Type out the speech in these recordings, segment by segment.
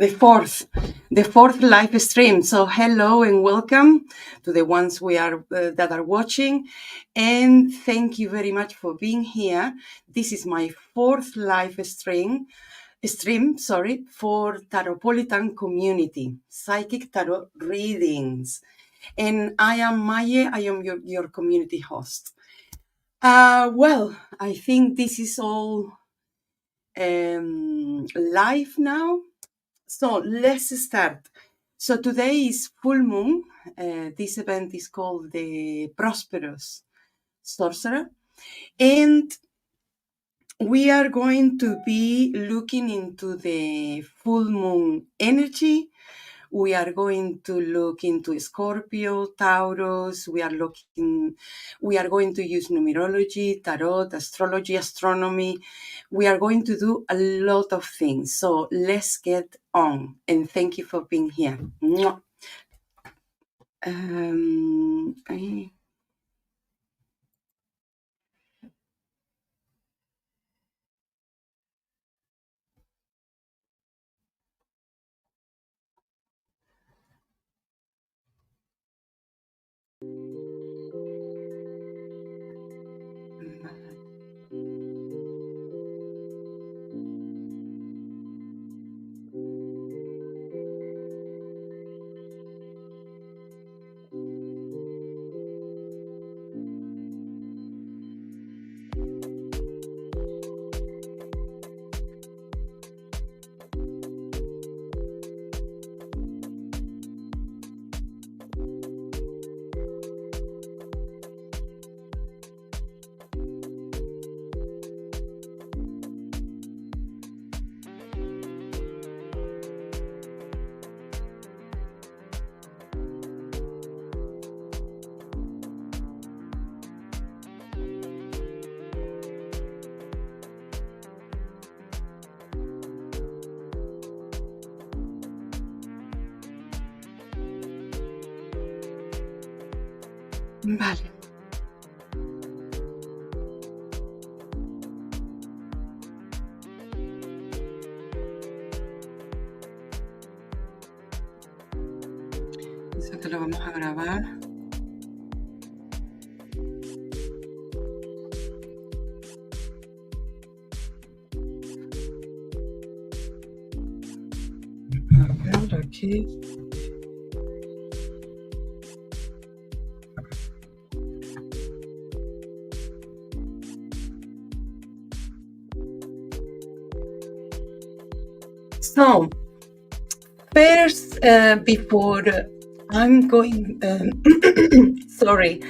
the fourth live stream. So hello and welcome to the ones we are that are watching, and thank you very much for being here. This is my fourth live stream, for Taropolitan community, psychic tarot readings. And I am Maye, I am your community host. Well, I think this is all live now. So let's start. So today is full moon. This event is called the Prosperous Sorcerer. And we are going to be looking into the full moon energy. We are going to look into Scorpio, Taurus. We are going to use numerology, tarot, astrology, astronomy. We are going to do a lot of things. So let's get on. And thank you for being here. Vale. Eso te lo vamos a grabar. A ver, aquí. So, first, before I'm going, sorry,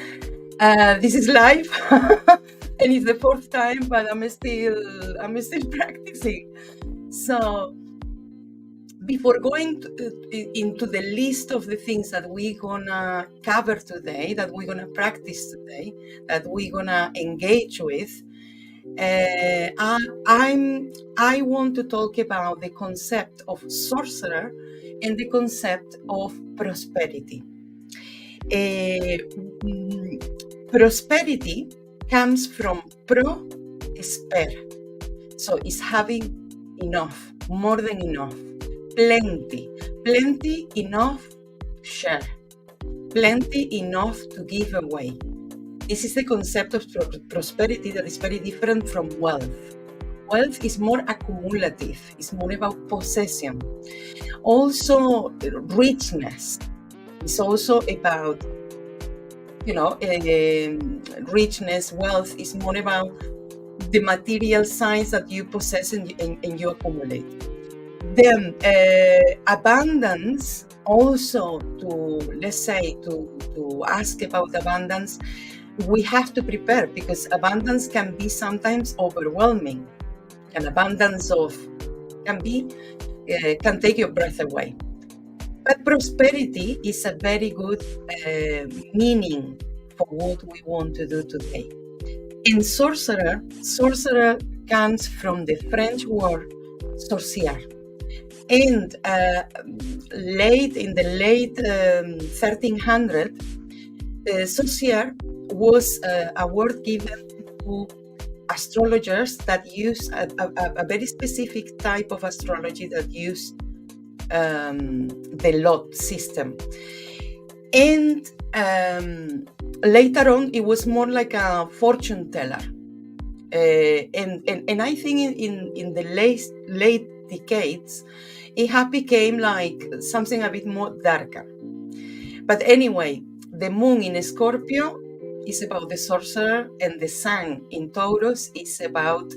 this is live, and it's the fourth time, but I'm still practicing. So, before going into the list of the things that we're gonna cover today, that we're gonna practice today, that we're gonna engage with, I want to talk about the concept of sorcerer and the concept of prosperity. Prosperity comes from prosper, so it's having enough, more than enough, plenty enough to share, plenty enough to give away. This is the concept of prosperity that is very different from wealth. Wealth is more accumulative, it's more about possession. Also, richness is also about, richness, wealth is more about the material signs that you possess and you accumulate. Then abundance, also to ask about abundance, we have to prepare, because abundance can be sometimes overwhelming. An abundance can take your breath away. But prosperity is a very good meaning for what we want to do today. In sorcerer comes from the French word sorcier. And in the late 1300, sorcier was a word given to astrologers that use a very specific type of astrology that use the lot system. And later on, it was more like a fortune teller. And I think in the late decades, it had became like something a bit more darker. But anyway, the moon in Scorpio is about the sorcerer, and the sun in Taurus is about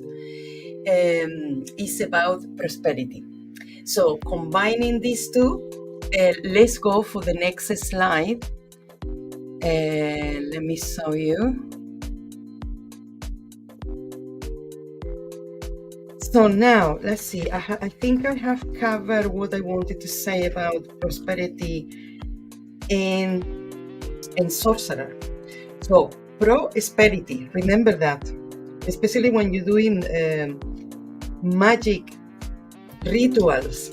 prosperity. So combining these two, let's go for the next slide. Let me show you. So now, let's see. I think I have covered what I wanted to say about prosperity and sorcerer. So prosperity, remember that, especially when you're doing magical rituals.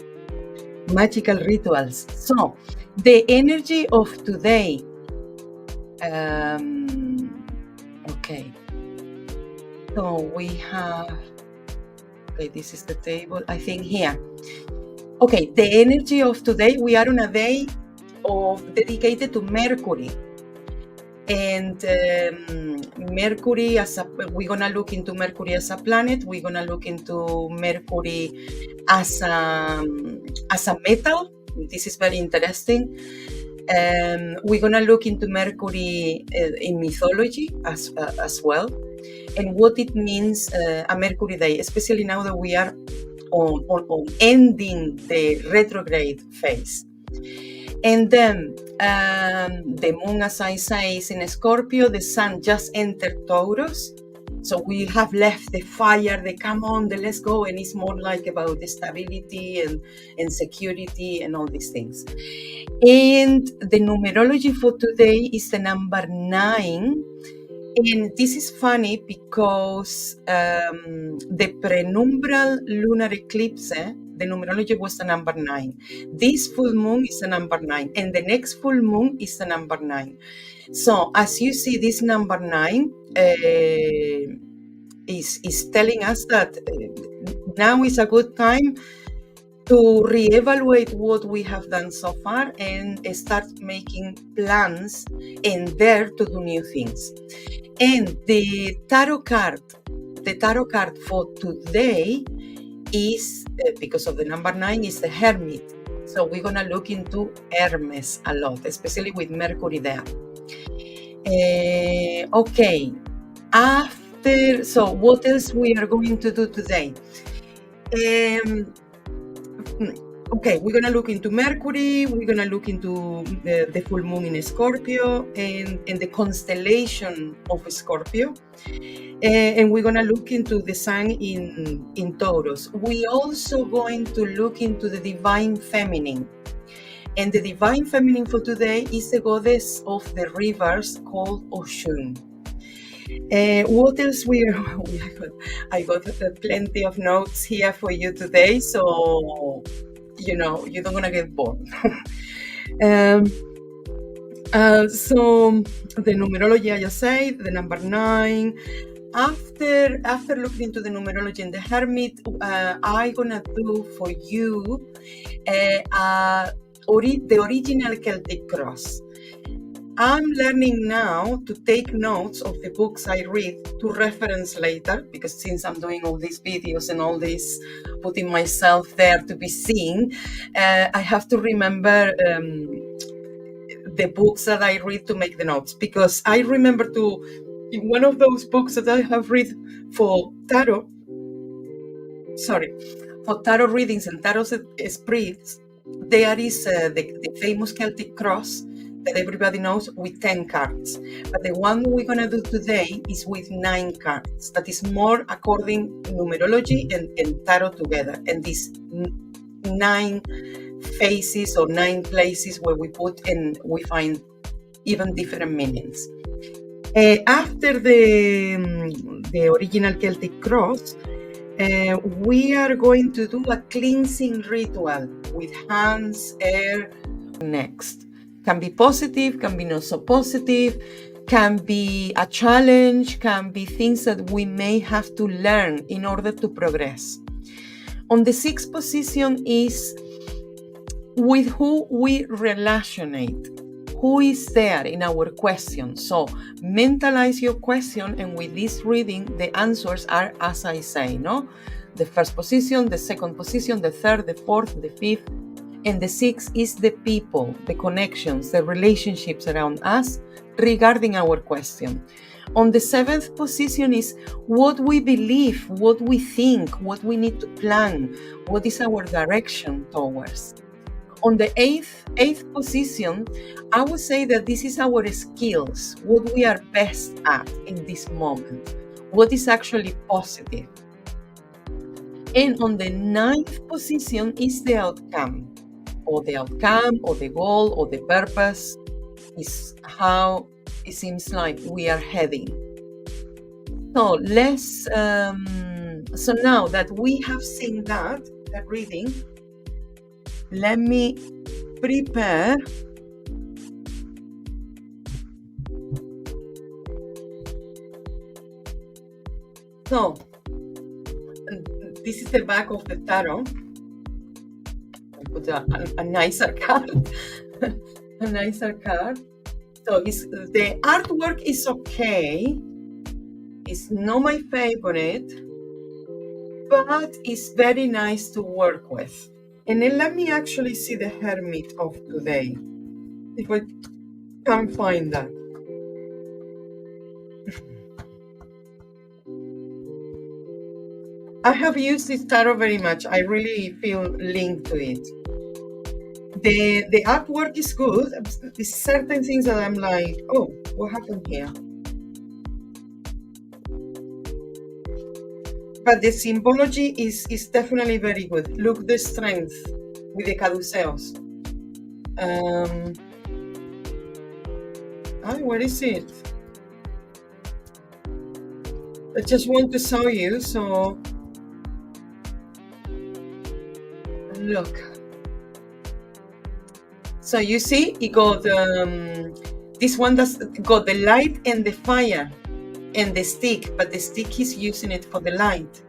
So the energy of today. Okay. So we have. Okay, this is the table. I think here. Okay, the energy of today. We are on a day dedicated to Mercury. And Mercury, we're going to look into Mercury as a planet. We're going to look into Mercury as a metal. This is very interesting. We're going to look into Mercury in mythology as well, and what it means a Mercury day, especially now that we are on ending the retrograde phase. And then the moon, as I say, is in Scorpio. The sun just entered Taurus. So we have left the fire, the come on, the let's go. And it's more like about the stability and security and all these things. And the numerology for today is the number 9. And this is funny because the prenumbral lunar eclipse, the numerology was the number 9. This full moon is the number 9, and the next full moon is the number 9. So as you see, this number 9 is telling us that now is a good time to reevaluate what we have done so far and start making plans and dare to do new things. And the tarot card for today is, because of the number 9, is the Hermit. So we're going to look into Hermes a lot, especially with Mercury there. Okay. So what else we are going to do today? Okay, we're going to look into Mercury, we're going to look into the full moon in Scorpio and the constellation of Scorpio. And we're going to look into the sun in Taurus. We're also going to look into the divine feminine. And the divine feminine for today is the goddess of the rivers called Oshun. What else I got plenty of notes here for you today, so you don't want to get bored. So the numerology, I just say, the number 9. After looking into the numerology and the Hermit, I'm gonna do for you the original Celtic cross. I'm learning now to take notes of the books I read to reference later, because since I'm doing all these videos and all this, putting myself there to be seen, I have to remember the books that I read to make the notes, because I remember in one of those books that I have read for tarot readings and tarot spreads, there is the famous Celtic cross that everybody knows with 10 cards. But the one we're going to do today is with 9 cards. That is more according to numerology and tarot together. And these 9 phases or 9 places where we put and we find even different meanings. After the original Celtic cross, we are going to do a cleansing ritual with hands, air, next. Can be positive, can be not so positive, can be a challenge, can be things that we may have to learn in order to progress. On the 6th position is with who we relationate, who is there in our question. So mentalize your question, and with this reading, the answers are as I say, no? The first position, the second position, the third, the fourth, the fifth, and the sixth is the people, the connections, the relationships around us regarding our question. On the seventh position is what we believe, what we think, what we need to plan, what is our direction towards. On the eighth position, I would say that this is our skills, what we are best at in this moment, what is actually positive. And on the ninth position is the outcome, or the goal, or the purpose, is how it seems like we are heading. So let's, so now that we have seen that reading, let me prepare so this is the back of the tarot. I put a nicer card. A nicer card. So the artwork is okay. It's not my favorite, but it's very nice to work with. And then let me actually see the Hermit of today, if I can find that. I have used this tarot very much. I really feel linked to it. The artwork is good. There's certain things that I'm like, oh, what happened here? But the symbology is definitely very good. Look, the strength with the caduceus. Where is it? I just want to show you. So look. So you see, it got this one that's got the light and the fire and the stick, but the stick he's using it for the light.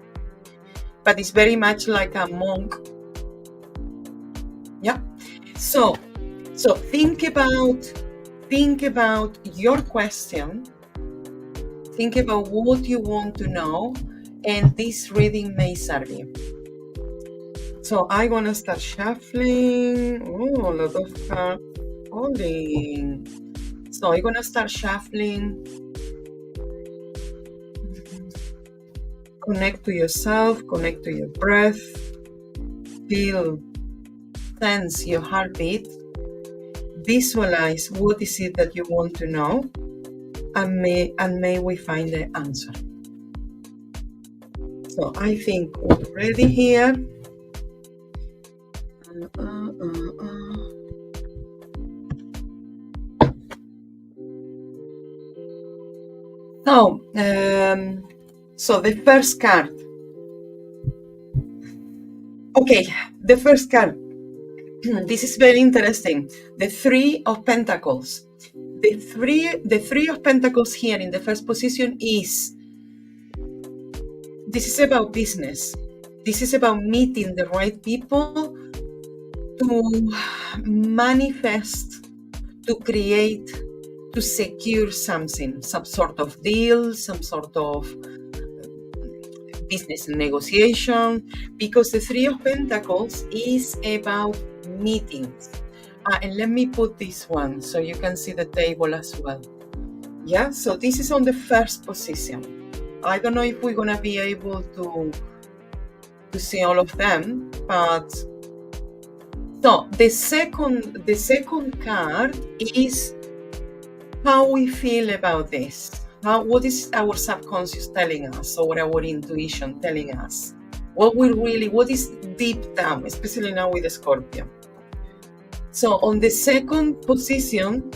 But it's very much like a monk. Yeah. So think about your question. Think about what you want to know, and this reading may serve you. So I'm gonna start shuffling. Oh, a lot of cards falling. So I'm gonna start shuffling. Connect to yourself, connect to your breath, feel, sense your heartbeat, visualize what is it that you want to know, and may we find the answer. So I think we're ready here. So the first card. Okay, the first card. This is very interesting. The Three of Pentacles. The three of Pentacles here in the first position is, this is about business. This is about meeting the right people to manifest, to create, to secure something, some sort of deal, some sort of business negotiation, because the Three of Pentacles is about meetings. And let me put this one so you can see the table as well. Yeah, so this is on the first position. I don't know if we're gonna be able to see all of them, but so the second card is how we feel about this. What is our subconscious telling us, or our intuition telling us? What is deep down, especially now with the Scorpio. So on the second position,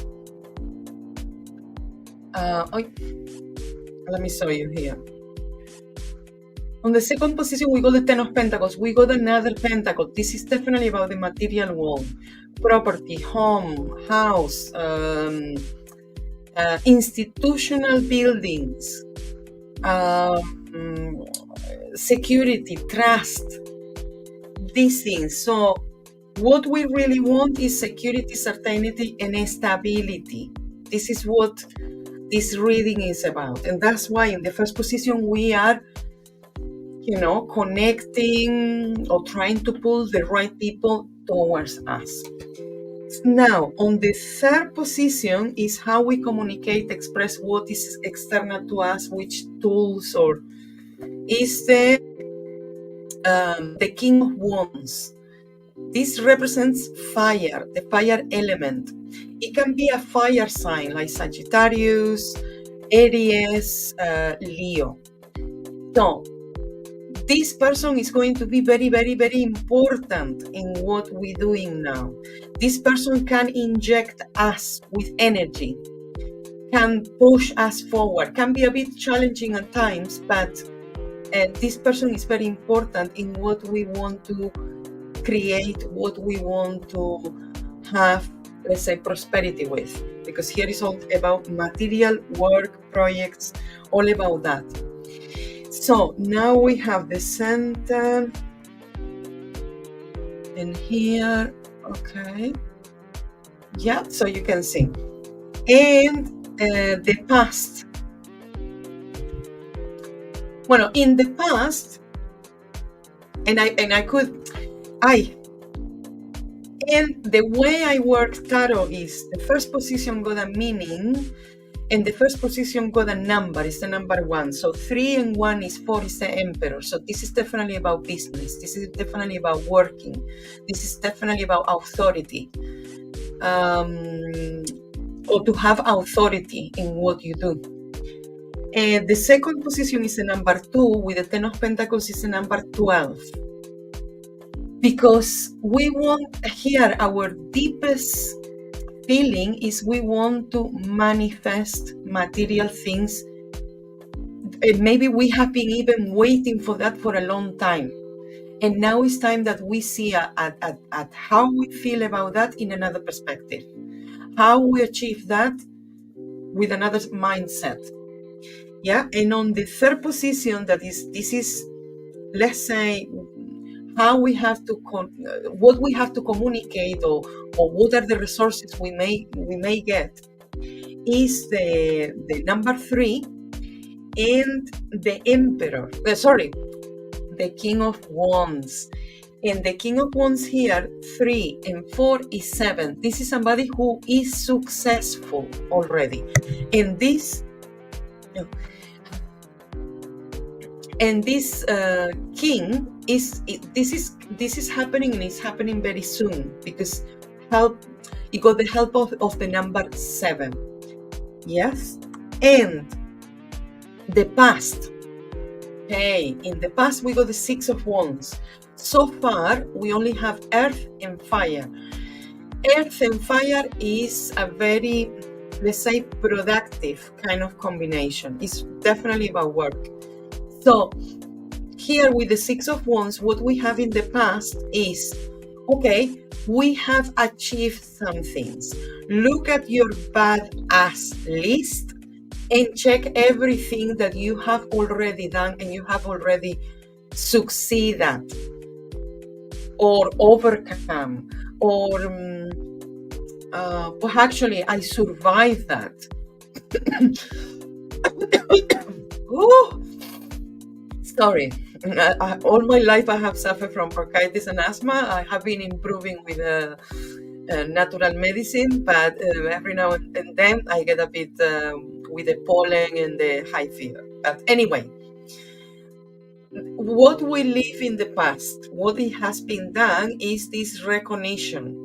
let me show you here. On the second position, we got the Ten of Pentacles. We got another Pentacle. This is definitely about the material world, property, home, house, institutional buildings, security, trust, these things. So What we really want is security, certainty, and stability. This is what this reading is about. And that's why in the first position we are, connecting or trying to pull the right people towards us. Now, on the third position is how we communicate, express what is external to us, which tools, or is the King of Wands. This represents fire, the fire element. It can be a fire sign like Sagittarius, Aries, Leo. So, this person is going to be very, very, very important in what we're doing now. This person can inject us with energy, can push us forward, can be a bit challenging at times, but this person is very important in what we want to create, what we want to have, let's say, prosperity with. Because here is all about material, work, projects, all about that. So now we have the center, and here, okay, yeah, so you can see, and the past. Well, in the past, and the way I work tarot is the first position got a meaning, and the first position got a number, is the number 1. So 3 and 1 is 4, is the Emperor. So this is definitely about business. This is definitely about working. This is definitely about authority. Or to have authority in what you do. And the second position is the number 2, with the 10 of Pentacles is the number 12. Because we want here, our deepest feeling is we want to manifest material things. And maybe we have been even waiting for that for a long time. And now it's time that we see at how we feel about that in another perspective. How we achieve that with another mindset. Yeah, and on the third position, this is, let's say, how we have to what we have to communicate, or what are the resources we may get, is the number 3 and the Emperor. The King of Wands. And the King of Wands here, 3 and 4 is 7. This is somebody who is successful already. And this king this is happening, and it's happening very soon, because you got the help of the number 7. Yes. And the past. Hey, in the past we got the 6 of Wands. So far we only have earth and fire. Earth and fire is a very, let's say, productive kind of combination. It's definitely about work. So here with the 6 of Wands, what we have in the past is, okay, we have achieved some things. Look at your badass list and check everything that you have already done and you have already succeeded or overcome, or well, actually I survived that. Oh, sorry. All my life I have suffered from bronchitis and asthma. I have been improving with natural medicine, but every now and then I get a bit with the pollen and the high fever. But anyway, what we live in the past, what it has been done is this recognition.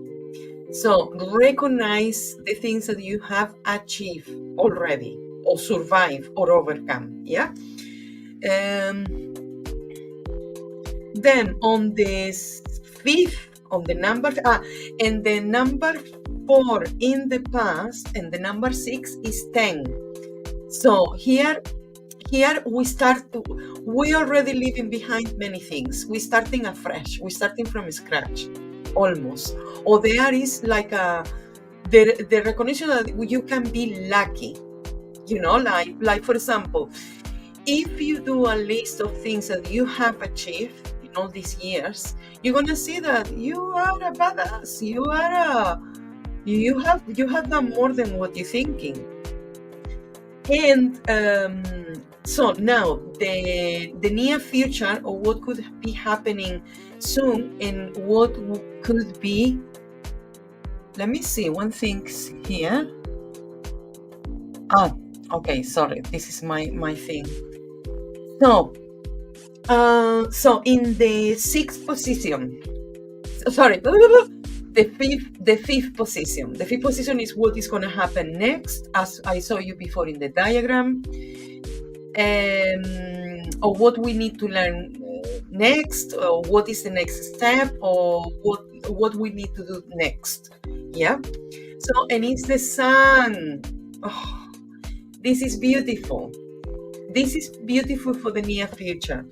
So recognize the things that you have achieved already, or survived, or overcome. Yeah. Then on the 5th, on the number, and the number 4 in the past, and the number 6 is 10. So here we already leaving behind many things. We're starting afresh. We're starting from scratch, almost. Or there is like the recognition that you can be lucky. Like for example, if you do a list of things that you have achieved, all these years, you're gonna see that you are a badass. You have done more than what you're thinking. And so now the near future, or what could be happening soon, and what could be. Let me see one thing here. Okay, sorry, this is my thing. So in the sixth position, sorry, the fifth position. The fifth position is what is going to happen next, as I saw you before in the diagram, or what we need to learn next, or what is the next step, or what we need to do next. Yeah. So, and it's the sun. Oh, this is beautiful. This is beautiful for the near future.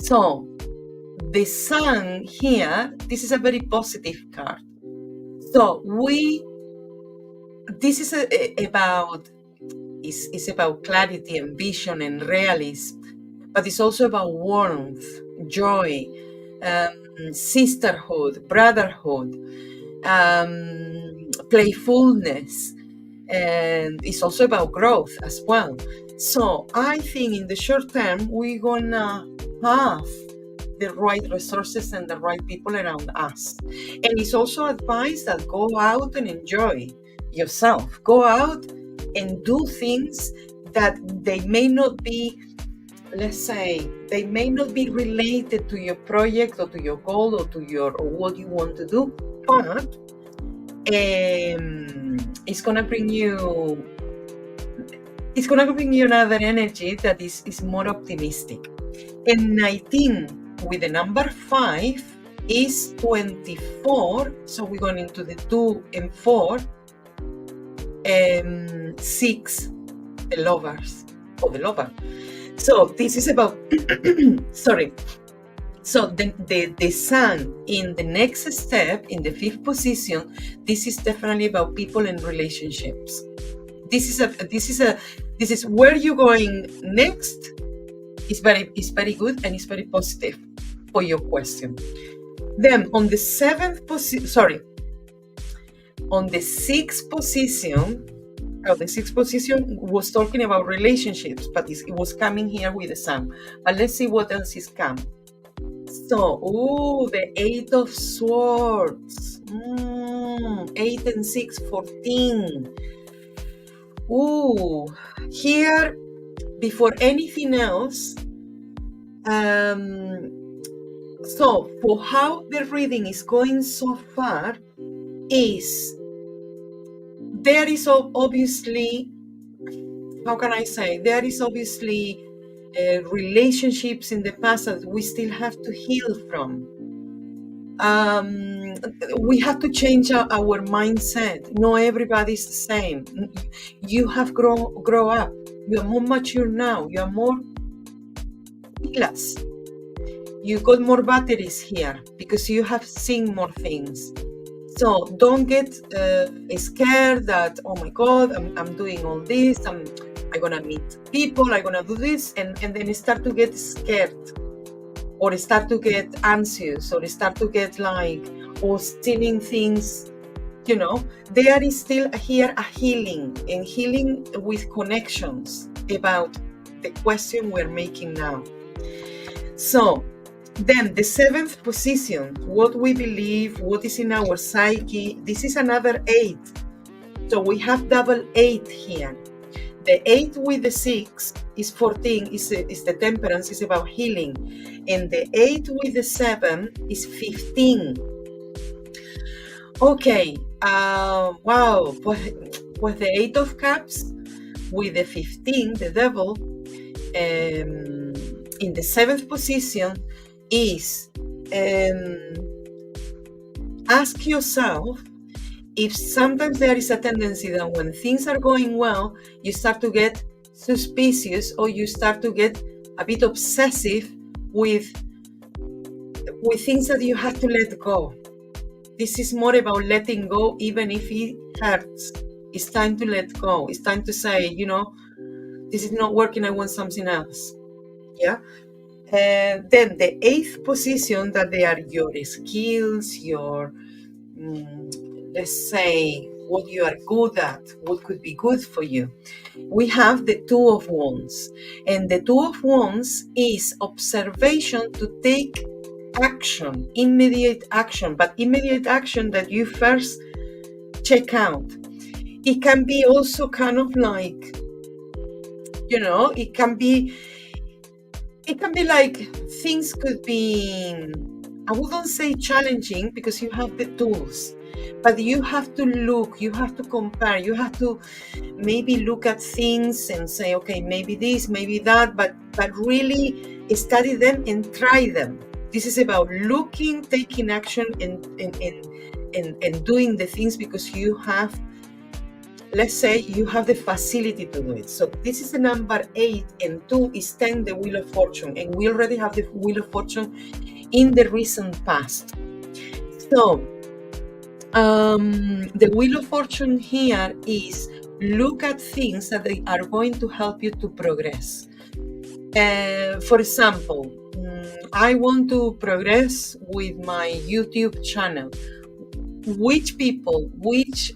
So, the sun here, this is a very positive card. So this is about clarity and vision and realism, but it's also about warmth, joy, sisterhood, brotherhood, playfulness, and it's also about growth as well. So I think in the short term, we're gonna have the right resources and the right people around us. And it's also advised that go out and enjoy yourself. Go out and do things that they may not be, let's say, they may not be related to your project or to your goal or to or what you want to do, but it's gonna bring you another energy that is more optimistic. And 19 with the number 5 is 24, so we're going into the 2 and 4. 6, the lovers, or the lover. So this is about sorry. So the sun in the next step, in the 5th position, this is definitely about people and relationships. This is where you're going next. It's very good, and it's very positive for your question. Then on the 6th position, the 6th position was talking about relationships, but it was coming here with the sun. But let's see what else is coming. So, the 8 of Swords. 8 and 6, 14. Here, before anything else, so for how the reading is going so far, there is obviously, how can I say, there is obviously relationships in the past that we still have to heal from. We have to change our mindset. No, everybody's the same. You have grow up. You are more mature now. You are more pilas. You got more batteries here because you have seen more things. So don't get scared that, oh my God, I'm doing all this. I'm gonna meet people. I'm gonna do this, and then start to get scared, or start to get anxious, or start to get or stealing things. There is still here a healing, and healing with connections about the question we're making now. So then the 7th position, what we believe, what is in our psyche, this is another 8. So we have double 8 here. The 8 with the 6 is 14, is the temperance, is about healing. And the 8 with the 7 is 15. Okay, wow, with the 8 of Cups, with the 15, the devil, in the 7th position is, ask yourself if sometimes there is a tendency that when things are going well, you start to get suspicious, or you start to get a bit obsessive with things that you have to let go. This is more about letting go, even if it hurts. It's time to let go. It's time to say, this is not working. I want something else. Yeah. Then the 8th position, that they are your skills, your, let's say, what you are good at, what could be good for you. We have the 2 of Wands, and the 2 of Wands is observation to take action, immediate action, but immediate action that you first check out. It can be also kind of like, it can be like things could be, I wouldn't say challenging, because you have the tools, but you have to look, you have to compare, you have to maybe look at things and say, okay, maybe this, maybe that, but really study them and try them. This is about looking, taking action, and doing the things because you have, let's say, you have the facility to do it. So this is the number 8, and 2 is 10, the Wheel of Fortune, and we already have the Wheel of Fortune in the recent past. So the Wheel of Fortune here is look at things that they are going to help you to progress. For example, I want to progress with my YouTube channel. Which people, which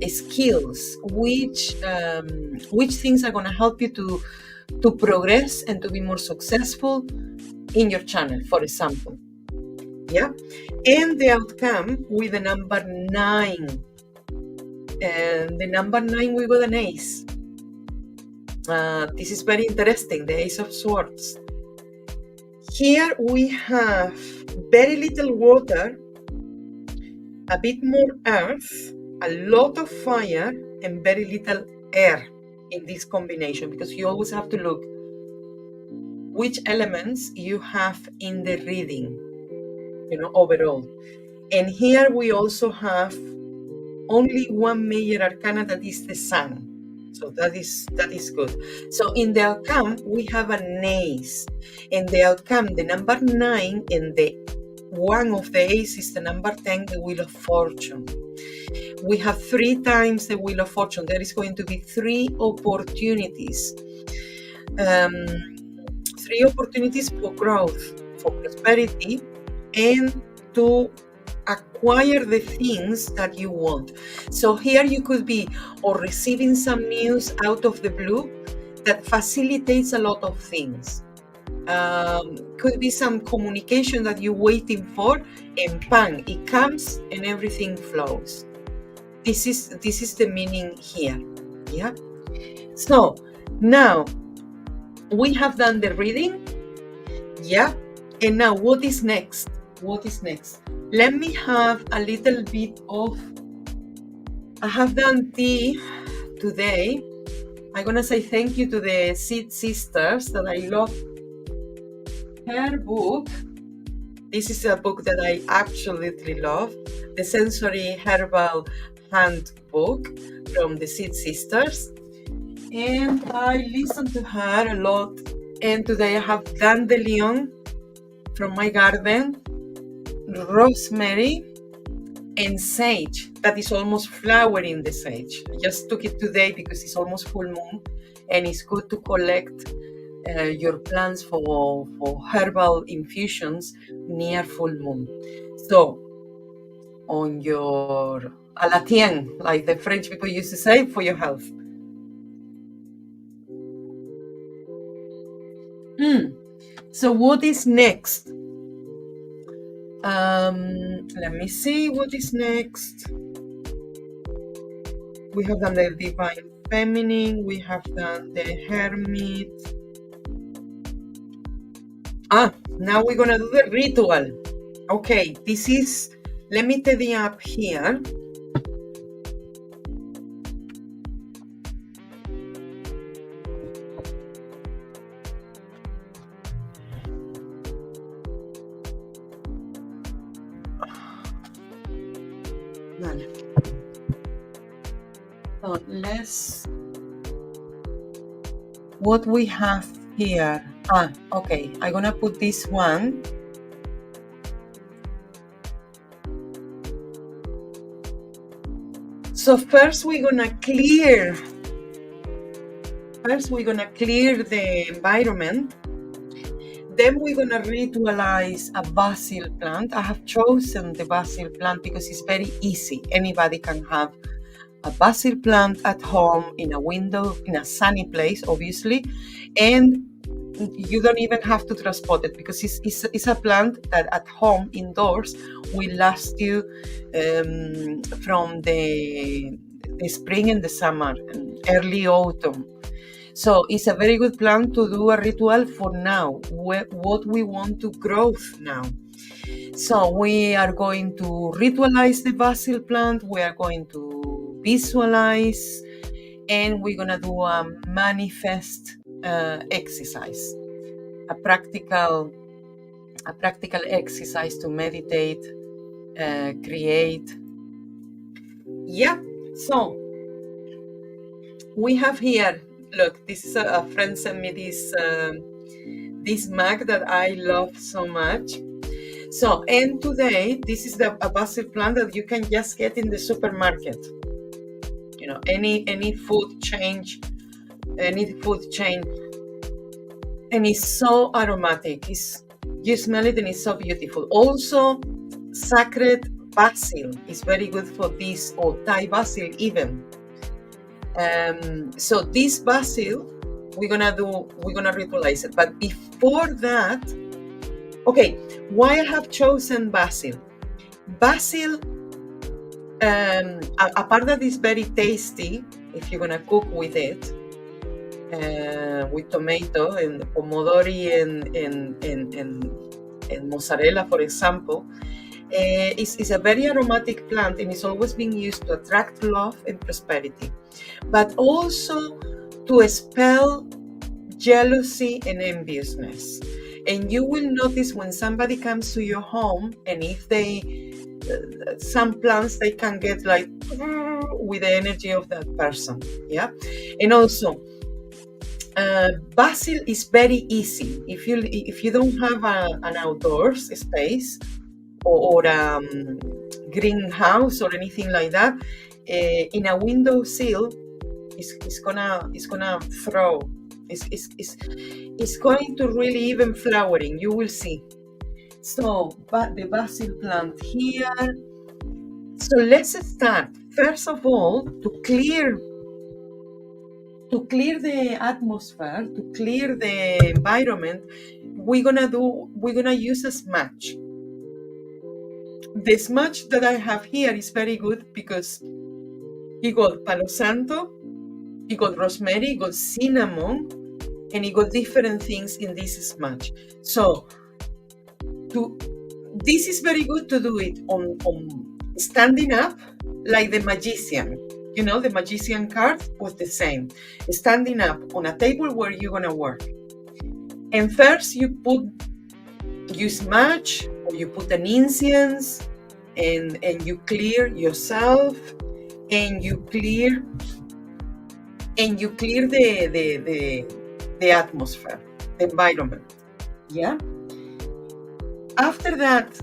skills, which things are going to help you to progress and to be more successful in your channel, for example. Yeah, and the outcome with the number 9. And the number 9, we got an ace. This is very interesting, the Ace of Swords. Here we have very little water, a bit more earth, a lot of fire, and very little air in this combination, because you always have to look which elements you have in the reading, overall. And here we also have only one major arcana, that is the Sun. So that is good. So in the outcome, we have an ace. And the outcome, the number 9, and the one of the ace is the number 10, the Wheel of Fortune. We have 3 times the Wheel of Fortune. There is going to be 3 opportunities. 3 opportunities for growth, for prosperity, and to acquire the things that you want. So here you could be or receiving some news out of the blue that facilitates a lot of things. Could be some communication that you're waiting for, and bang, it comes and everything flows. This is the meaning here. Yeah. So now we have done the reading. Yeah. And now what is next? What is next? Let me have a little bit of, I have done tea today. I'm gonna say thank you to the Seed Sisters, that I love her book. This is a book that I absolutely love, the Sensory Herbal Handbook from the Seed Sisters. And I listen to her a lot. And today I have dandelion from my garden, rosemary, and sage that is almost flowering. The sage, I just took it today because it's almost full moon, and it's good to collect your plants for herbal infusions near full moon. So on your à la tienne, like the French people used to say, for your health. So what is next? Let me see what is next. We have done the Divine Feminine. We have done the Hermit. Now we're gonna do the ritual. Okay, this is, let me tidy up here. So let's, what we have here. Okay, I'm gonna put this one. So first we're gonna clear the environment. Then we're gonna ritualize a basil plant. I have chosen the basil plant because it's very easy. Anybody can have a basil plant at home, in a window, in a sunny place, obviously, and you don't even have to transport it because it's a plant that at home, indoors, will last you from the spring and the summer and early autumn. So it's a very good plant to do a ritual for now, what we want to grow now. So we are going to ritualize the basil plant, we are going to visualize, and we're gonna do a manifest exercise, a practical exercise to meditate, create. Yeah, so we have here, look, this is a friend sent me this mug that I love so much. So, and today, this is a basil plant that you can just get in the supermarket. You know, any food chain, and it's so aromatic. You smell it and it's so beautiful. Also, sacred basil is very good for this, or Thai basil even. So this basil, we're gonna ritualize it. But before that, okay, why I have chosen basil? Basil, apart that it's very tasty if you're gonna cook with it, with tomato and pomodori and mozzarella, for example. It's a very aromatic plant, and it's always being used to attract love and prosperity, but also to expel jealousy and enviousness. And you will notice when somebody comes to your home, and if some plants, they can get like with the energy of that person. Yeah. And also, basil is very easy if you don't have an outdoors space, or greenhouse or anything like that. In a windowsill, it's gonna throw. It's going to really even flowering. You will see. So, but the basil plant here. So let's start. First of all, to clear the atmosphere, to clear the environment, we're gonna use a smudge. The smudge that I have here is very good because it got Palo Santo, it got rosemary, it got cinnamon, and it got different things in this smudge. So this is very good to do it on standing up, like the magician. You know, the magician card was the same. Standing up on a table where you're gonna work. And first you smudge, or you put an incense, and you clear yourself, and you clear the atmosphere, the environment. Yeah. After that,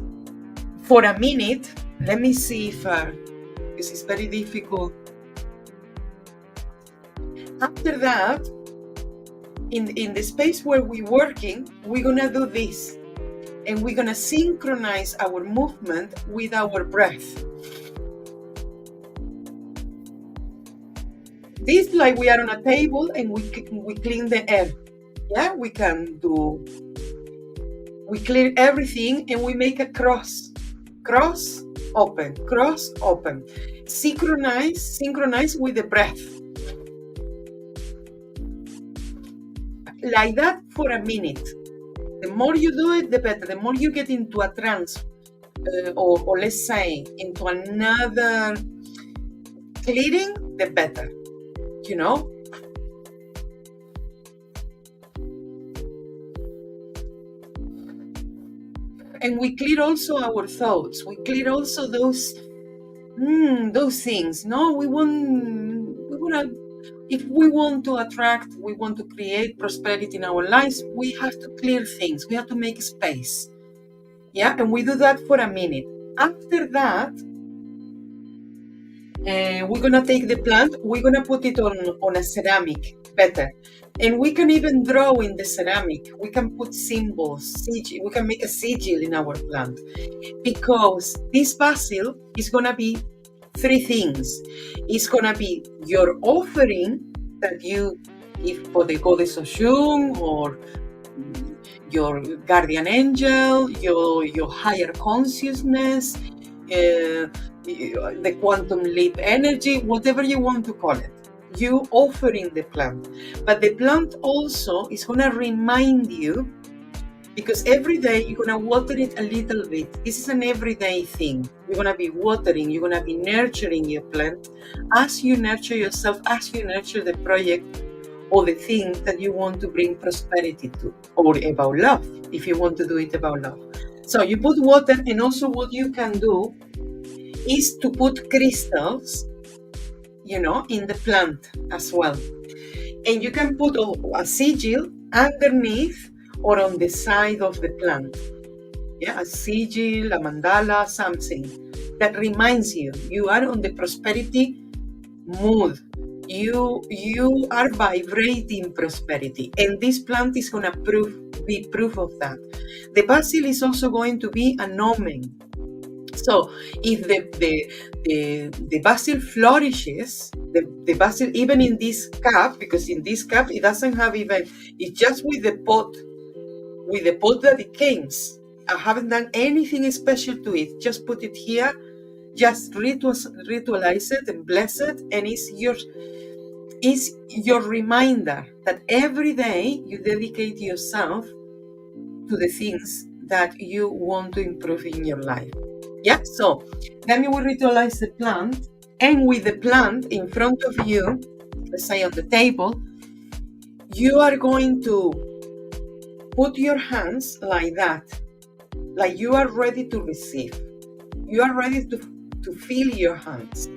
for a minute, let me see if because it's very difficult. After that, in the space where we're working, we're gonna do this, and we're gonna synchronize our movement with our breath. This, like we are on a table and we clean the air. Yeah, we clear everything, and we make a cross, open, cross, open. Synchronize with the breath. Like that for a minute. The more you do it, the better. The more you get into a trance, or let's say into another clearing, the better. You know? And we clear also our thoughts. We clear also those things. No, if we want to attract, we want to create prosperity in our lives, we have to clear things. We have to make space. Yeah, and we do that for a minute. After that, We're gonna take the plant, we're gonna put it on a ceramic, better. And we can even draw in the ceramic. We can put symbols, sigil. We can make a sigil in our plant. Because this basil is gonna be three things. It's gonna be your offering that you give for the goddess Oshun, or your guardian angel, your higher consciousness, the quantum leap energy, whatever you want to call it. You offering the plant. But the plant also is going to remind you, because every day you're going to water it a little bit. This is an everyday thing. You're going to be watering, you're going to be nurturing your plant. As you nurture yourself, as you nurture the project or the thing that you want to bring prosperity to, or about love, if you want to do it about love. So you put water, and also what you can do is to put crystals, in the plant as well. And you can put a sigil underneath or on the side of the plant. Yeah, a sigil, a mandala, something that reminds you are on the prosperity mood. You are vibrating prosperity, and this plant is going to be proof of that. The basil is also going to be an omen. So if the basil flourishes, the basil, even in this cup, because in this cup it doesn't have even, it's just with the pot that it comes. I haven't done anything special to it. Just put it here, just ritualize it and bless it, and it's your reminder that every day you dedicate yourself to the things that you want to improve in your life. Yeah, so then you will ritualize the plant, and with the plant in front of you, let's say on the table, you are going to put your hands like that, like you are ready to receive. You are ready to feel your hands.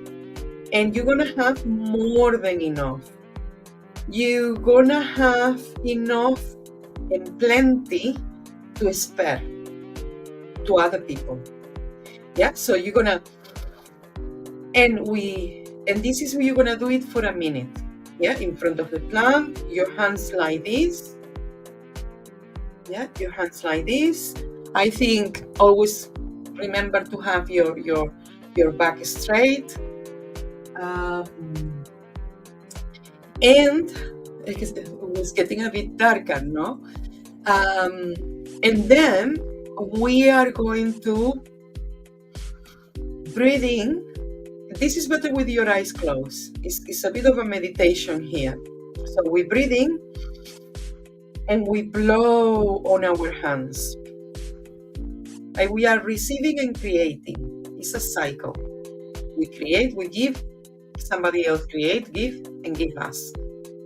And you're gonna have more than enough. You're gonna have enough and plenty to spare to other people. Yeah, so you're gonna, and this is where you're gonna do it for a minute. Yeah, in front of the plant, your hands like this. Yeah, your hands like this. I think always remember to have your back straight. And it was getting a bit darker, no? And then we are going to breathe in. This is better with your eyes closed. It's a bit of a meditation here. So we breathe in and we blow on our hands. Like we are receiving and creating. It's a cycle. We create, we give, somebody else create, give, and give us.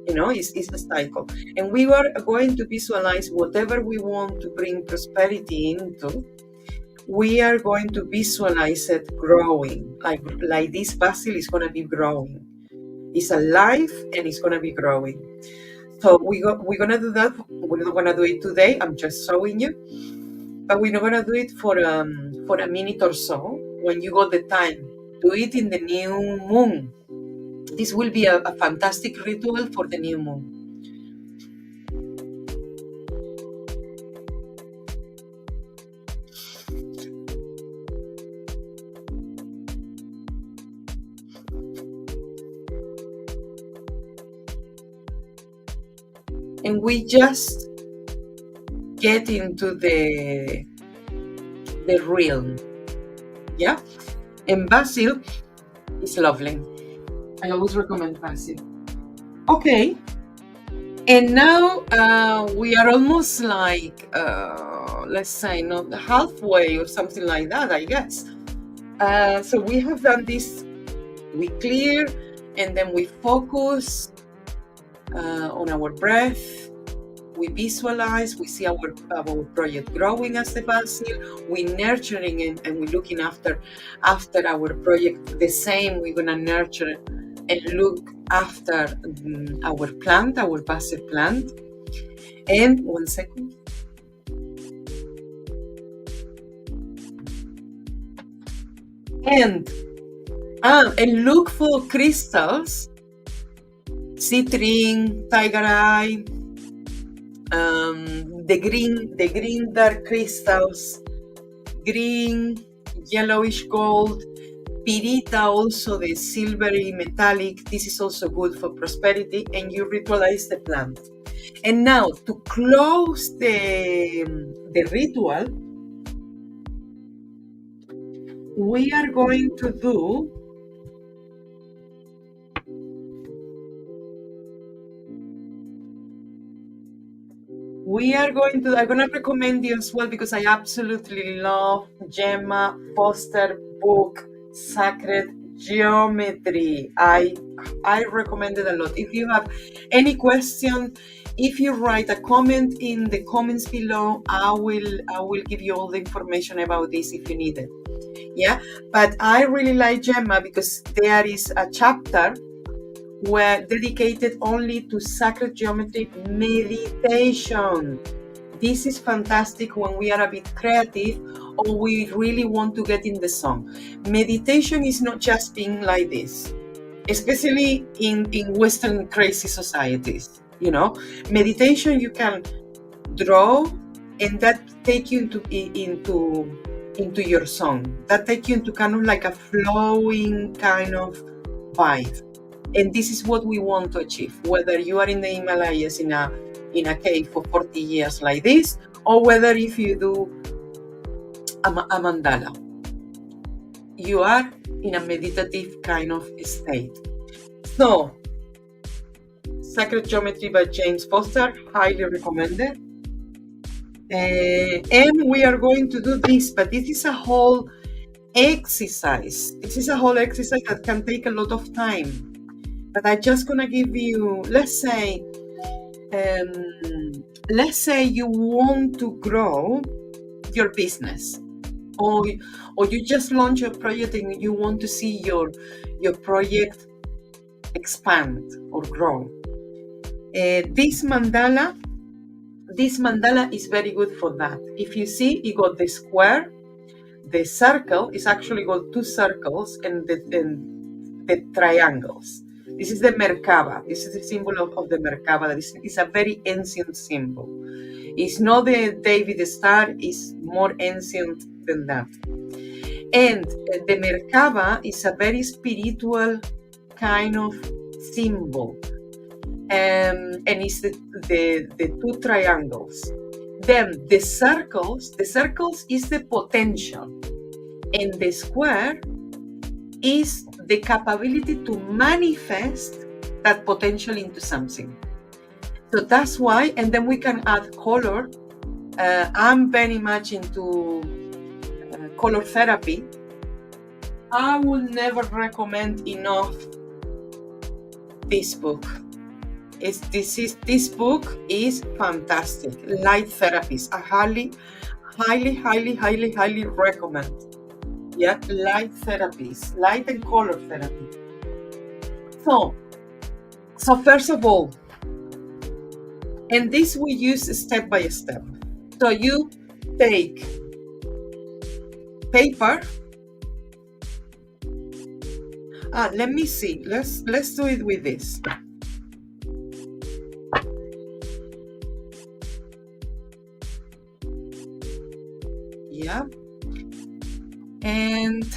It's a cycle. And we are going to visualize whatever we want to bring prosperity into. We are going to visualize it growing. Like this basil is going to be growing. It's alive and it's going to be growing. So we're going to do that. We're not going to do it today. I'm just showing you. But we're not going to do it for a minute or so. When you got the time, do it in the new moon. This will be a fantastic ritual for the new moon. And we just get into the realm. Yeah? And basil is lovely. I always recommend basil. Okay. And now we are almost like, let's say, not halfway or something like that, I guess. So we have done this. We clear, and then we focus on our breath. We visualize, we see our project growing as the basil. We're nurturing it, and we're looking after our project the same. We're going to nurture and look after our plant, our basil plant. And 1 second. And And look for crystals, citrine, tiger eye, the green dark crystals, green, yellowish gold, pirita, also the silvery metallic. This is also good for prosperity, and you ritualize the plant. And now to close the ritual, we are going to do I'm gonna recommend you as well, because I absolutely love Gemma Foster book, Sacred Geometry. I recommend it a lot. If you have any question, if you write a comment in the comments below, I will give you all the information about this if you need it. Yeah, but I really like Gemma because there is a chapter were dedicated only to sacred geometry meditation. This is fantastic when we are a bit creative or we really want to get in the zone. Meditation is not just being like this, especially in Western crazy societies. You know, meditation, you can draw, and that take you into your zone. That take you into kind of like a flowing kind of vibe. And this is what we want to achieve, whether you are in the Himalayas in a cave for 40 years like this, or whether if you do a mandala, you are in a meditative kind of state. So, Sacred Geometry by James Foster, highly recommended. And we are going to do this, but this is a whole exercise. This is a whole exercise that can take a lot of time. But I'm just gonna give you, let's say you want to grow your business, or you just launch a project and you want to see your project expand or grow. This mandala is very good for that. If you see, you got the square, the circle is actually got two circles, and the triangles. This is the Merkaba. This is the symbol of the Merkaba. It's a very ancient symbol. It's not the David star, it's more ancient than that. And the Merkaba is a very spiritual kind of symbol. And it's the two triangles. Then the circles is the potential. And the square is the capability to manifest that potential into something. So that's why, and then we can add color. I'm very much into color therapy. I will never recommend enough this book. This book is fantastic. Light therapies. I highly recommend. Yeah, light therapies, light and color therapy. So first of all, and this we use step by step. So you take paper. Let me see. Let's do it with this. Yeah. And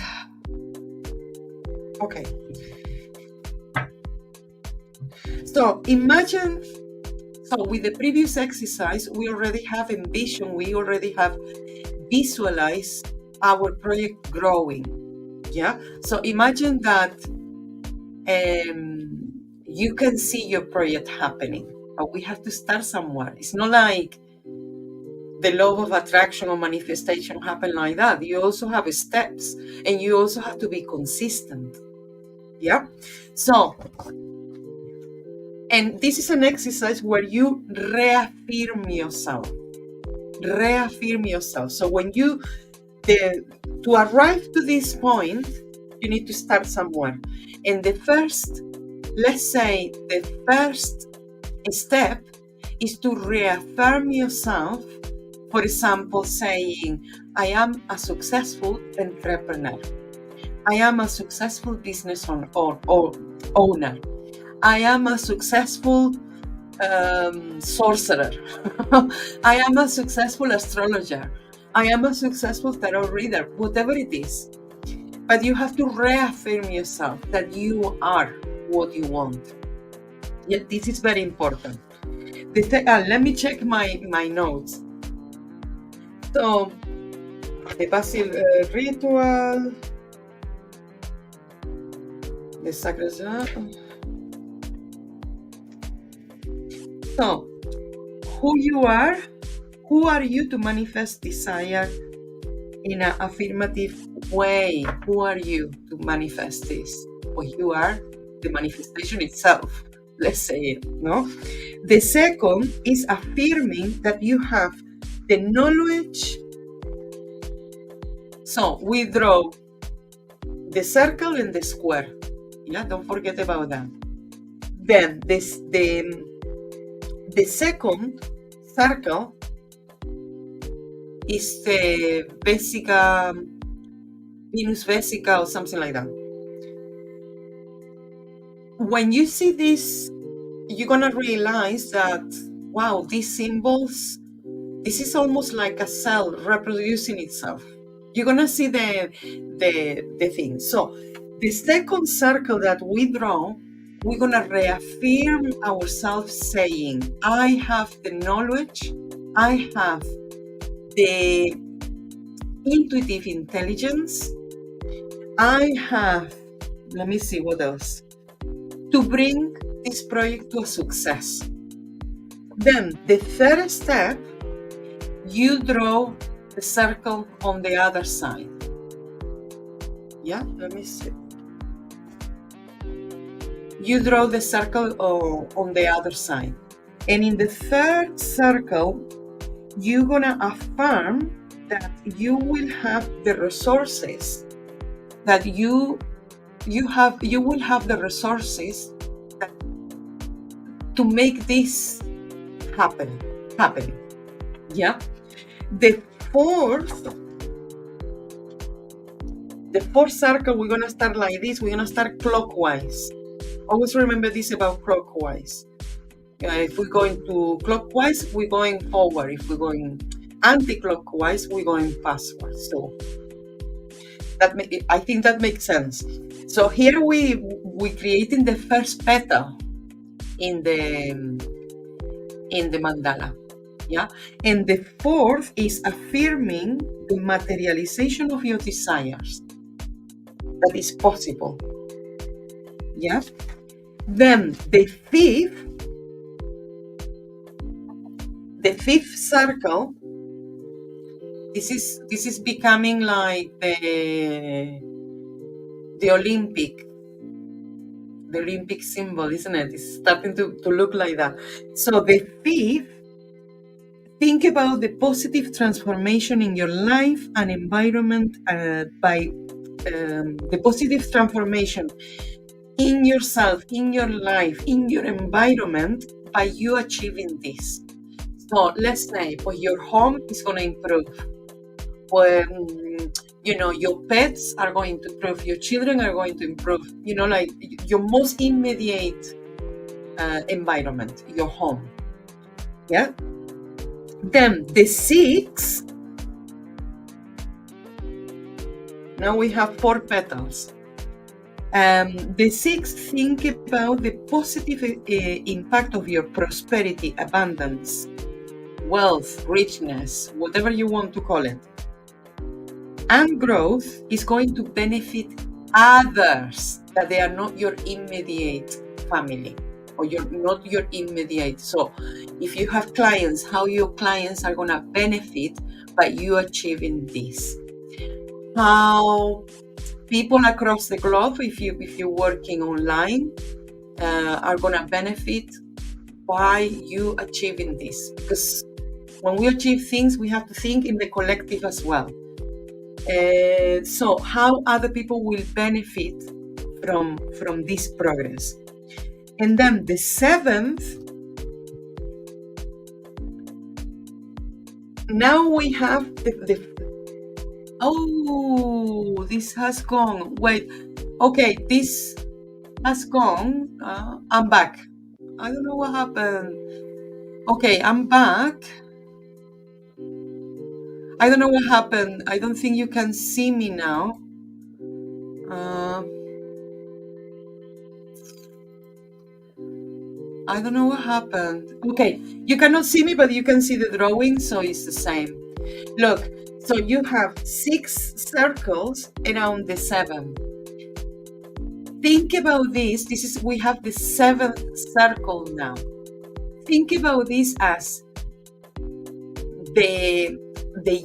okay. So imagine, with the previous exercise, we already have envisioned, we already have visualized our project growing. Yeah. So imagine that you can see your project happening, but we have to start somewhere. It's not like the law of attraction or manifestation happen like that. You also have steps, and you also have to be consistent. Yeah. So, and this is an exercise where you reaffirm yourself. So when to arrive to this point, you need to start somewhere. And the first step is to reaffirm yourself. For example, saying, I am a successful entrepreneur. I am a successful business owner. I am a successful sorcerer. I am a successful astrologer. I am a successful tarot reader, whatever it is. But you have to reaffirm yourself that you are what you want. Yeah, this is very important. Let me check my notes. So, the basil ritual, the sacred. So, who are you to manifest desire in an affirmative way? Who are you to manifest this? Well, you are the manifestation itself, let's say it, no? The second is affirming that you have the knowledge. So we draw the circle and the square. Yeah, don't forget about that. Then the second circle is the Vesica, Venus Vesica, or something like that. When you see this, you're gonna realize that, wow, these symbols, this is almost like a cell reproducing itself. You're gonna see the thing. So the second circle that we draw, we're gonna reaffirm ourselves saying, I have the knowledge, I have the intuitive intelligence, I have, let me see what else, to bring this project to a success. Then the third step, you draw the circle on the other side. Yeah, let me see. You draw the circle on the other side. And in the third circle, you're gonna affirm that you will have the resources, that you will have the resources to make this happen. Yeah. The fourth circle, we're gonna start like this. We're gonna start clockwise. Always remember this about clockwise. If we're going to clockwise, we're going forward. If we're going anti-clockwise, we're going backward. So I think that makes sense. So here we creating the first petal in the mandala. Yeah, and the fourth is affirming the materialization of your desires. That is possible. Yeah. Then the fifth circle. This is becoming like the Olympic symbol, isn't it? It's starting to look like that. So the fifth, think about the positive transformation in your life and environment by the positive transformation in yourself, in your life, in your environment by you achieving this. So let's say, well, your home is going to improve. When, your pets are going to improve, your children are going to improve, like your most immediate environment, your home. Yeah. Then the sixth, now we have 4 petals. The sixth, think about the positive impact of your prosperity, abundance, wealth, richness, whatever you want to call it. And growth is going to benefit others, that they are not your immediate family or not your immediate. So if you have clients, how your clients are going to benefit by you achieving this. How people across the globe, if you're working online, are going to benefit by you achieving this. Because when we achieve things, we have to think in the collective as well. So how other people will benefit from this progress. And then the seventh, now we have Oh, this has gone. Wait. Okay, this has gone. I'm back. I don't know what happened. Okay, I'm back. I don't know what happened. I don't think you can see me now. I don't know what happened. Okay, you cannot see me, but you can see the drawing, so it's the same. Look, so you have 6 circles around the 7. Think about this. We have the 7th circle now. Think about this as the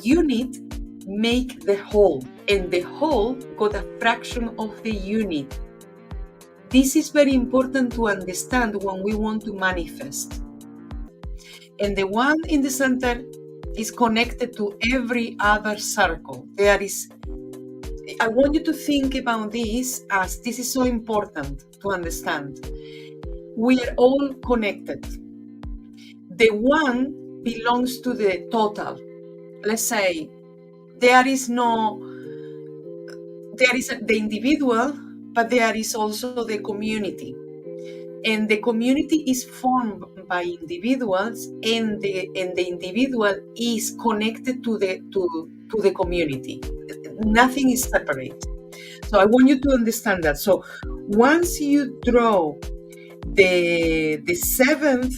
unit make the whole, and the whole got a fraction of the unit. This is very important to understand when we want to manifest. And the one in the center is connected to every other circle. I want you to think about this, as this is so important to understand. We are all connected. The one belongs to the total. Let's say there is the individual, but there is also the community. And the community is formed by individuals, and the individual is connected to the community. Nothing is separate. So I want you to understand that. So once you draw the 7th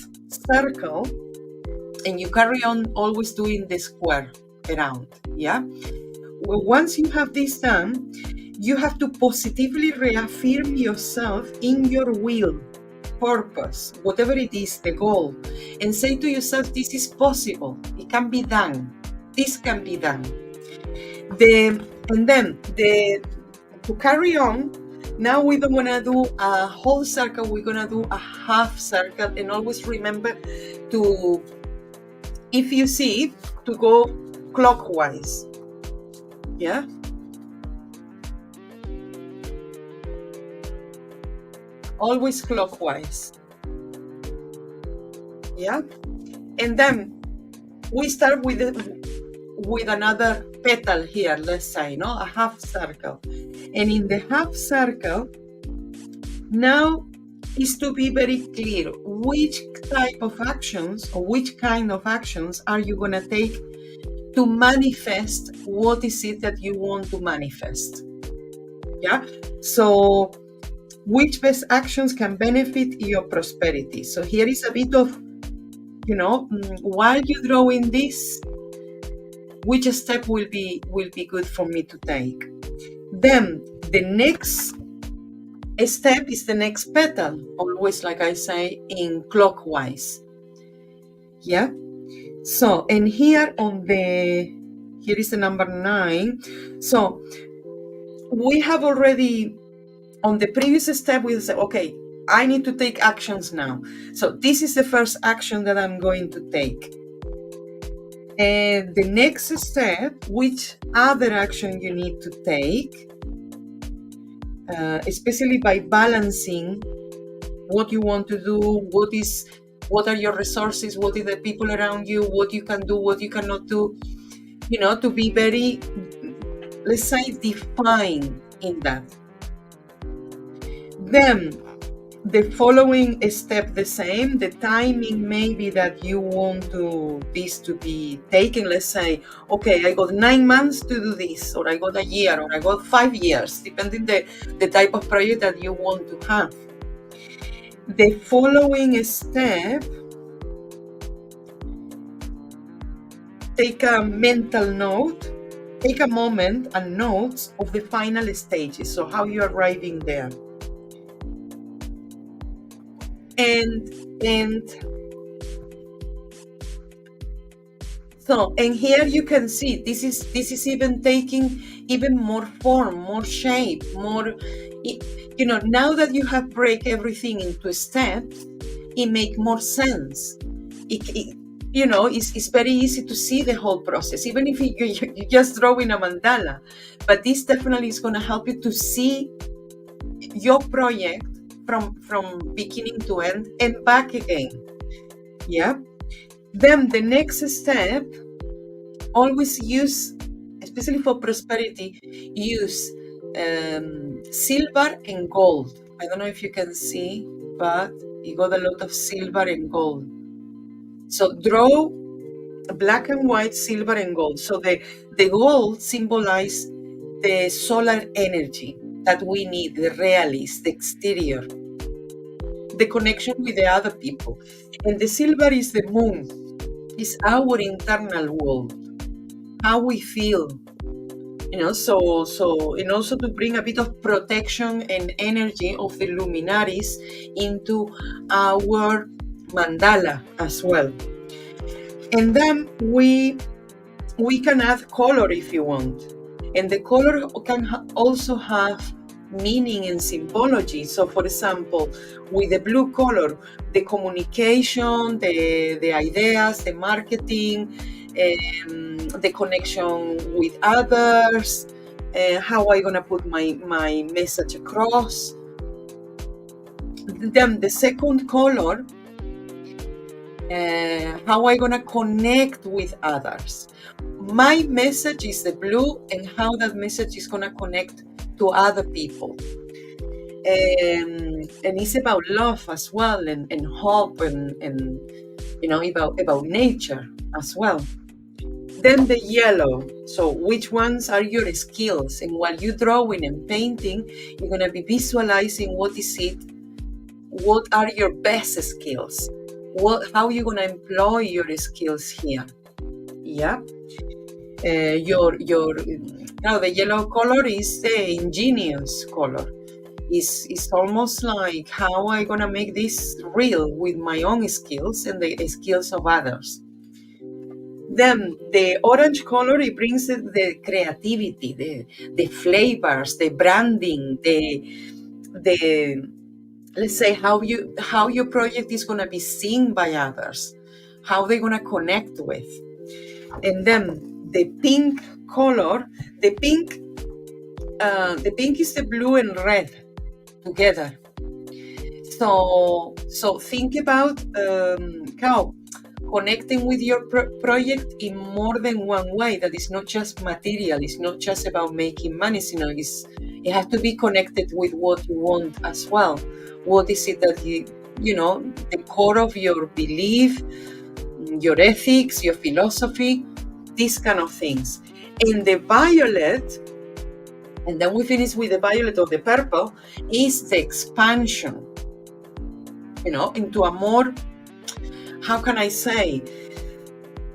circle, and you carry on always doing the square around, yeah? Well, once you have this done, you have to positively reaffirm yourself in your will, purpose, whatever it is, the goal, and say to yourself, this is possible, it can be done, this can be done. To carry on, now we don't want to do a whole circle, we're going to do a half circle, and always remember to, if you see it, to go clockwise, yeah? Always clockwise, yeah? And then we start with another petal here, let's say, a half circle. And in the half circle, now is to be very clear which type of actions or which kind of actions are you going to take to manifest what is it that you want to manifest, yeah? So which best actions can benefit your prosperity? So here is a bit of, while you're drawing this, which step will be good for me to take. Then the next step is the next petal, always, like I say, in clockwise, yeah? So, and here is the number 9. So we have already, on the previous step, we said, okay, I need to take actions now. So this is the first action that I'm going to take. And the next step, which other action you need to take, especially by balancing what you want to do, what are your resources, what are the people around you, what you can do, what you cannot do, to be very, let's say, defined in that. Then the following step, the same, the timing maybe that you want this to be taken. Let's say, okay, I got 9 months to do this, or I got a year, or I got 5 years, depending the type of project that you want to have. The following step, take a mental note, take a moment and notes of the final stages, so how you're arriving there. And here you can see this is even taking even more form, more shape, more, now that you have break everything into steps, it make more sense. It's very easy to see the whole process, even if you just draw in a mandala. But this definitely is going to help you to see your project from beginning to end and back again, yeah? Then the next step, always use, especially for prosperity, use silver and gold. I don't know if you can see, but you got a lot of silver and gold. So draw black and white, silver and gold. So the gold symbolize the solar energy that we need, the realist, the exterior, the connection with the other people. And the silver is the moon, is our internal world, how we feel, so and also to bring a bit of protection and energy of the luminaries into our mandala as well. And then we can add color if you want, and the color can also have meaning and symbology. So for example, with the blue color, the communication, the ideas, the marketing, the connection with others, how I'm gonna put my message across. Then the second color, how I'm gonna connect with others. My message is the blue, and how that message is gonna connect to other people. And it's about love as well, and hope, and about nature as well. Then the yellow, so which ones are your skills? And while you're drawing and painting, you're gonna be visualizing what is it, what are your best skills, how you're gonna employ your skills here. Yeah. Now the yellow color is the ingenious color. It's almost like how I'm gonna make this real with my own skills and the skills of others. Then the orange color, it brings the creativity, the flavors, the branding, the let's say how your project is gonna be seen by others, how they're gonna connect with. And then the pink color, the pink is the blue and red together. So think about how connecting with your project in more than one way. That is not just material. It's not just about making money. It has to be connected with what you want as well. What is it that the core of your belief, your ethics, your philosophy, these kind of things. And the violet, and then we finish with the violet or the purple, is the expansion, into a more, how can I say,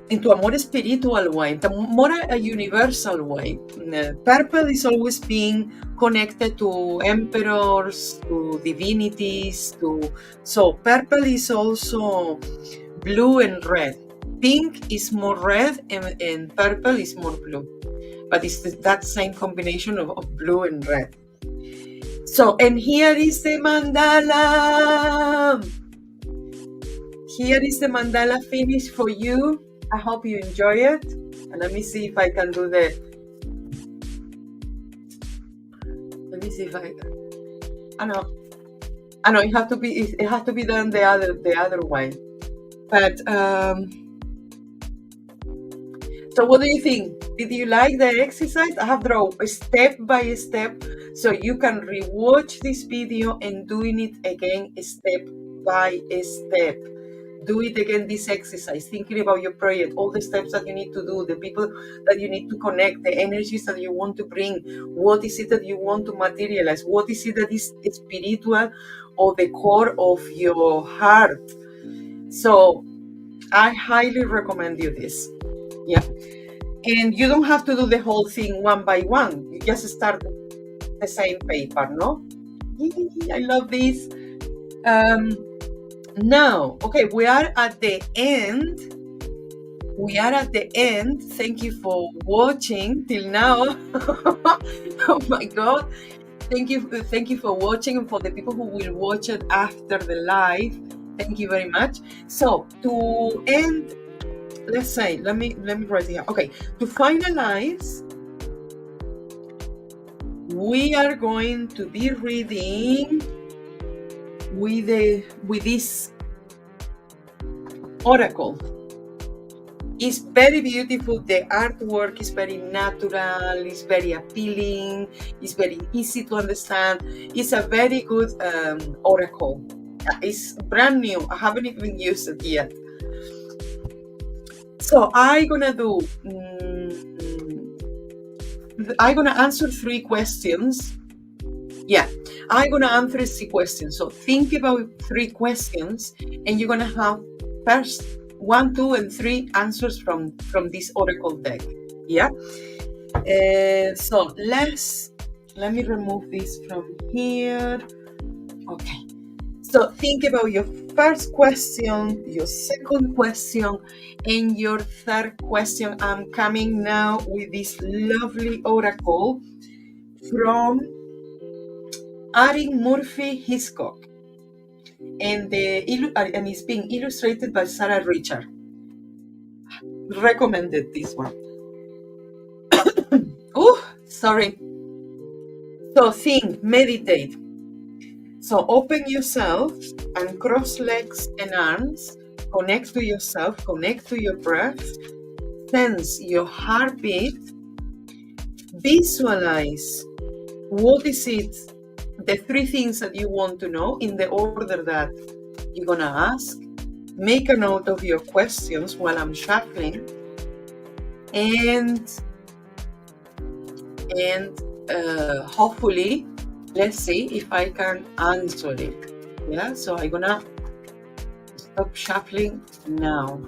into a more spiritual way, more a universal way. Purple is always being connected to emperors, to divinities, so purple is also blue and red. Pink is more red, and purple is more blue, but it's that same combination of blue and red. So, and here is the mandala. Here is the mandala finished for you. I hope you enjoy it. And let me see if I can do let me see if I know it has to be done the other way. But so what do you think? Did you like the exercise? I have drawn step by step, so you can rewatch this video and doing it again step by step. Do it again, this exercise, thinking about your project, all the steps that you need to do, the people that you need to connect, the energies that you want to bring, what is it that you want to materialize, what is it that is spiritual or the core of your heart. So I highly recommend you this. Yeah. And you don't have to do the whole thing one by one. You just start the same paper, no? I love this. Now, okay, we are at the end. Thank you for watching till now. Oh my God. Thank you for watching, and for the people who will watch it after the live. Thank you very much. So to end, let's say, let me write it here. Okay, to finalize, we are going to be reading with this oracle. It's very beautiful. The artwork is very natural. It's very appealing. It's very easy to understand. It's a very good oracle. It's brand new. I haven't even used it yet. So I'm gonna do. I'm gonna answer 3 questions. Yeah, I'm gonna answer 3 questions. So think about 3 questions, and you're gonna have first 1, 2, and 3 answers from this oracle deck. Yeah. So let me remove this from here. Okay. So think about your first question, your second question, and your third question. I'm coming now with this lovely oracle from Ari Murphy Hiscock, and it's being illustrated by Sarah Richard. Recommended this one. Oh, sorry. So think, meditate. So open yourself and cross legs and arms. Connect to yourself, connect to your breath. Sense your heartbeat. Visualize what is it, the 3 things that you want to know in the order that you're gonna ask. Make a note of your questions while I'm shuffling, and hopefully, let's see if I can answer it. Yeah, so I'm gonna stop shuffling now.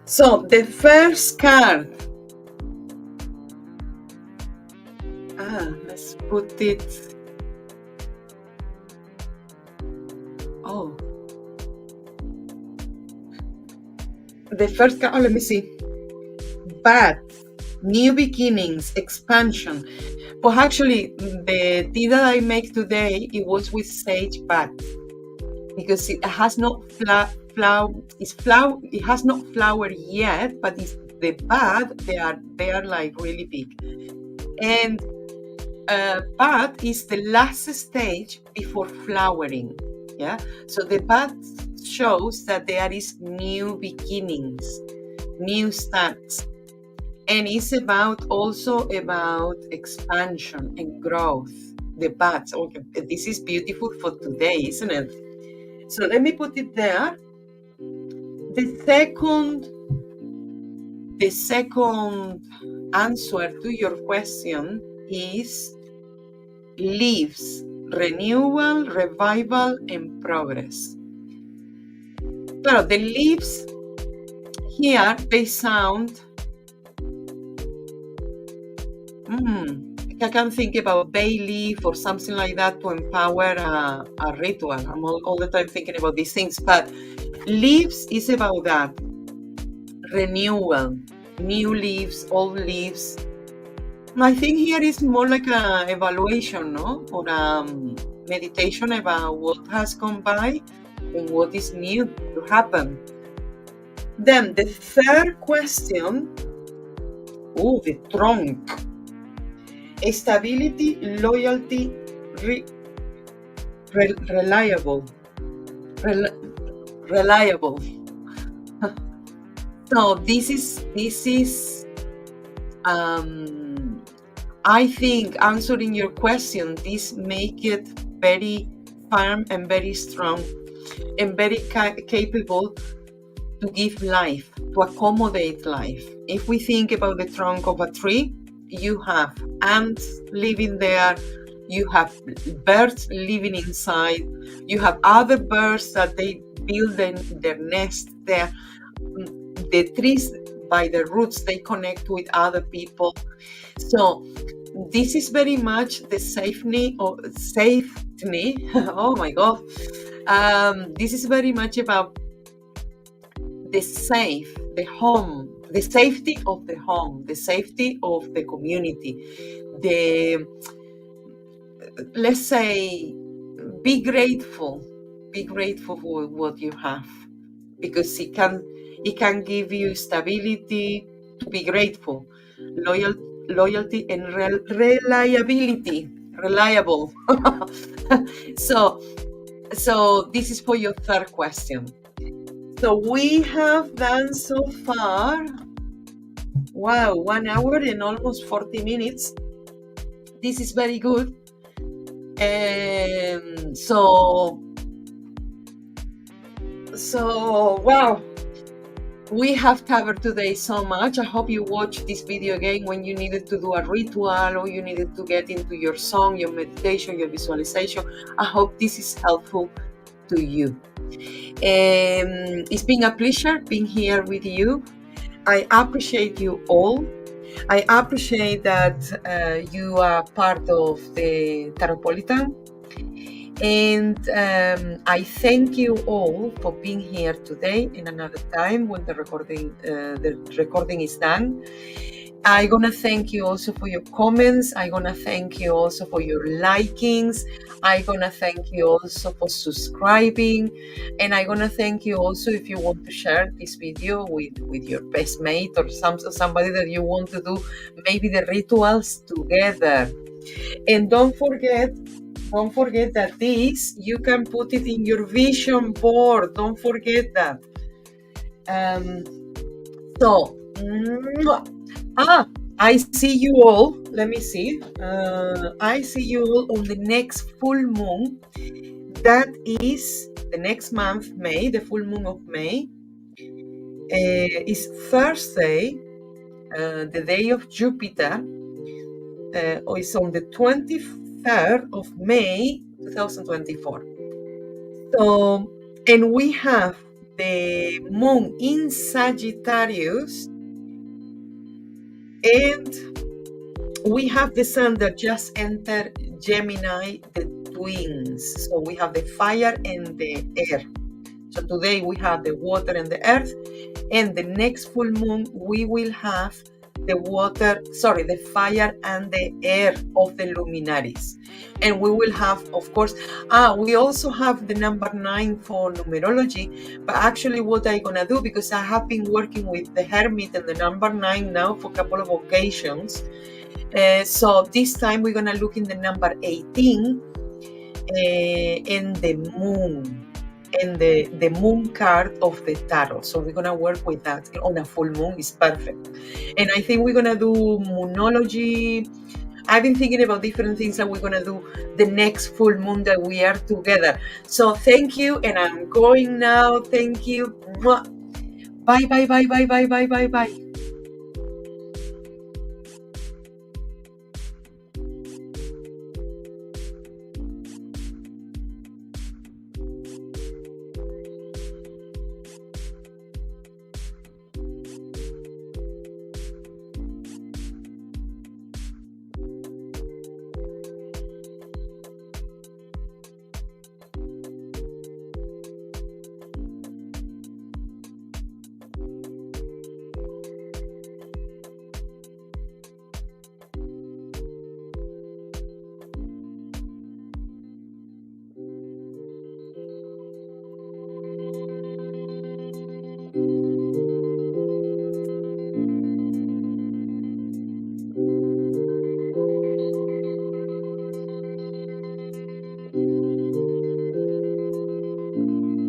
So the first card. Let's put it. Oh. The first card, let me see. Bat, new beginnings, expansion. But actually, the tea that I make today, it was with sage bat, because it has not it has not flowered yet, but it's the bud, they are like really big. And bud is the last stage before flowering. Yeah, so the bud shows that there is new beginnings, new starts, and it's also about expansion and growth. The buds. Okay, this is beautiful for today, isn't it? So let me put it there. The second answer to your question is leaves, renewal, revival, and progress. But the leaves here, they sound, I can think about bay leaf or something like that to empower a ritual. I'm all the time thinking about these things, but leaves is about that. Renewal, new leaves, old leaves. I think here is more like an evaluation, no? Or meditation about what has gone by and what is new to happen. Then the third question, the trunk. Stability, loyalty, reliable. So this is I think answering your question, this make it very firm and very strong and very capable to give life, to accommodate life. If we think about the trunk of a tree, you have ants living there, you have birds living inside, you have other birds that they build their nest there. The trees, by the roots, they connect with other people. So this is very much the safety. Oh my God. This is very much about the home, the safety of the home, the safety of the community. Let's say, be grateful for what you have, because it can give you stability, to be grateful, loyalty and reliability. reliable. So this is for your third question. So we have done so far, wow, 1 hour and almost 40 minutes. This is very good. So wow, we have covered today so much. I hope you watched this video again when you needed to do a ritual or you needed to get into your song, your meditation, your visualization. I hope this is helpful to you. It's been a pleasure being here with you. I appreciate you all. I appreciate that you are part of the Taropolitan. And I thank you all for being here today and another time when the recording is done. I'm gonna thank you also for your comments. I'm gonna thank you also for your likings. I'm gonna thank you also for subscribing. And I'm gonna thank you also if you want to share this video with your best mate or somebody that you want to do maybe the rituals together. And don't forget that this, you can put it in your vision board. Don't forget that. I see you all. Let me see. I see you all on the next full moon. That is the next month, May, the full moon of May. Is Thursday, the day of Jupiter. Is on the 23rd of May 2024. So, and we have the moon in Sagittarius, and we have the sun that just entered Gemini, the twins. So we have the fire and the air. So today we have the water and the earth, and the next full moon we will have the fire and the air of the luminaries. And we will have, of course, we also have the number 9 for numerology. But actually what I'm gonna do, because I have been working with the Hermit and the number 9 now for a couple of occasions, so this time we're gonna look in the number 18 and the moon. And the moon card of the tarot. So we're gonna work with that on a full moon. Is perfect. And I think we're gonna do moonology. I've been thinking about different things that we're gonna do the next full moon that we are together. So thank you, and I'm going now. Thank you. Bye, bye, bye, bye, bye, bye, bye, bye.